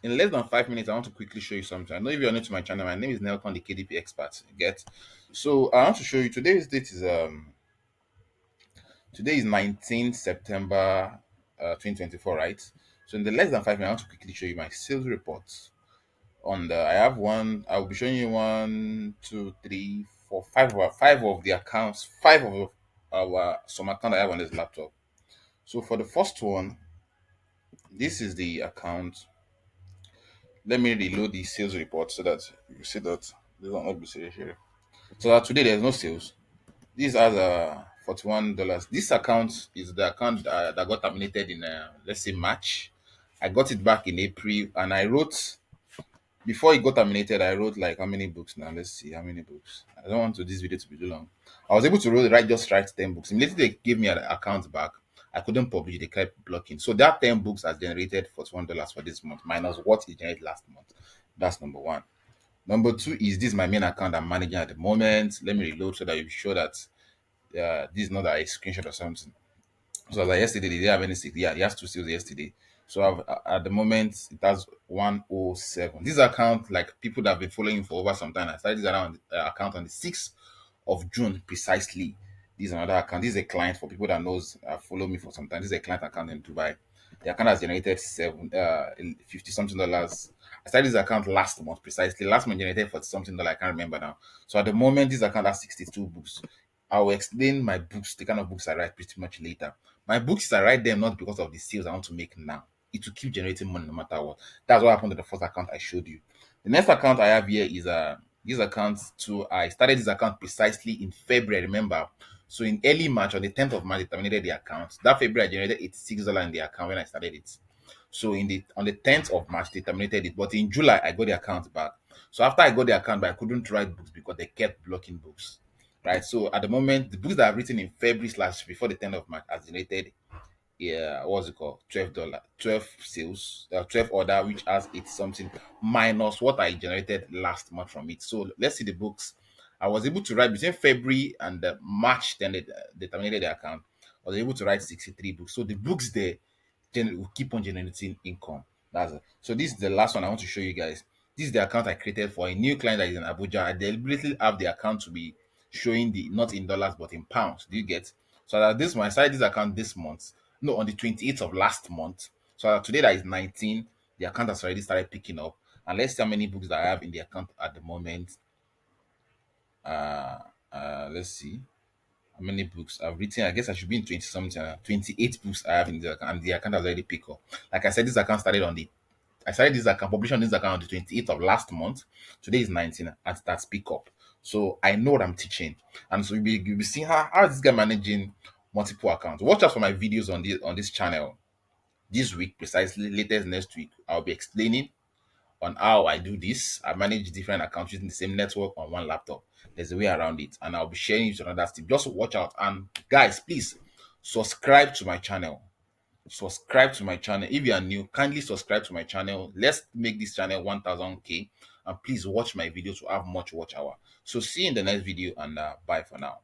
In less than 5 minutes, I want to quickly show you something. I know if you're new to my channel, my name is Nelcon, the KDP expert. You get? So I want to show you today's date is today is 19th September 2024, right? So in the less than 5 minutes, I want to quickly show you my sales reports. On the I have one, I'll be showing you one, two, three, four, five of the accounts, five of our some account I have on this laptop. So for the first one, this is the account. Let me reload the sales report so that you see that this will not be sales here. So that today there's no sales. This has $41. This account is the account that got terminated in let's say March. I got it back in April, and I wrote before it got terminated. I wrote like how many books now? Let's see how many books. I don't want this video to be too long. I was able to write 10 books. Immediately they gave me an account back. I couldn't publish. They kept blocking. So that 10 books has generated $41 for this month minus what it generated last month. That's number one. Number two is this my main account I'm managing at the moment. Let me reload so that you show that this is not a screenshot or something. So as yesterday, they didn't have any sales. Yeah, he has two sales yesterday. So at the moment, it has 107. This account, like people that have been following for over some time, I started this account on the 6th of June precisely. This is another account. This is a client for people that knows follow me for some time. This is a client account in Dubai. The account has generated 50 something dollars. I started this account last month precisely. Last month generated 40 something dollars. I can't remember now. So at the moment, this account has 62 books. I will explain my books, the kind of books I write pretty much later. My books, I write them not because of the sales I want to make now. It will keep generating money no matter what. That's what happened to the first account I showed you. The next account I have here is this account too. I started this account precisely in February, remember. So in early March, on the 10th of March, I terminated the account. That February I generated $86 in the account when I started it. So in the on the 10th of March, they terminated it. But in July, I got the account back. So after I got the account back, I couldn't write books because they kept blocking books. Right. So at the moment, the books that I've written in February slash before the 10th of March has generated what's it called? $12, 12 sales, 12 order, which has it's something minus what I generated last month from it. So let's see the books. I was able to write between February and March, then they terminated the account. I was able to write 63 books. So the books there will keep on generating income. That's it. So this is the last one I want to show you guys. This is the account I created for a new client that is in Abuja. I deliberately have the account to be showing the not in dollars but in pounds. Do you get? So that this one, I started this account this month. No, on the 28th of last month. So today that is 19, the account has already started picking up. And let's see how many books that I have in the account at the moment. Uh, let's see how many books I've written. I guess I should be in 20 something, 28 books I have in the account, and the account has already picked up. Like I said, this account started on the I started this account, publishing on this account on the 28th of last month. Today is 19, and that's pick up. So I know what I'm teaching. And so you'll be seeing how is this guy managing multiple accounts. Watch out for my videos on this channel this week, precisely latest next week. I'll be explaining on how I do this. I manage different accounts using the same network on one laptop. There's a way around it, and I'll be sharing it with another tip. Just watch out. And guys, please subscribe to my channel. Subscribe to my channel. If you are new, kindly subscribe to my channel. Let's make this channel 1000k, and please watch my videos to have much watch hour. So see you in the next video, and bye for now.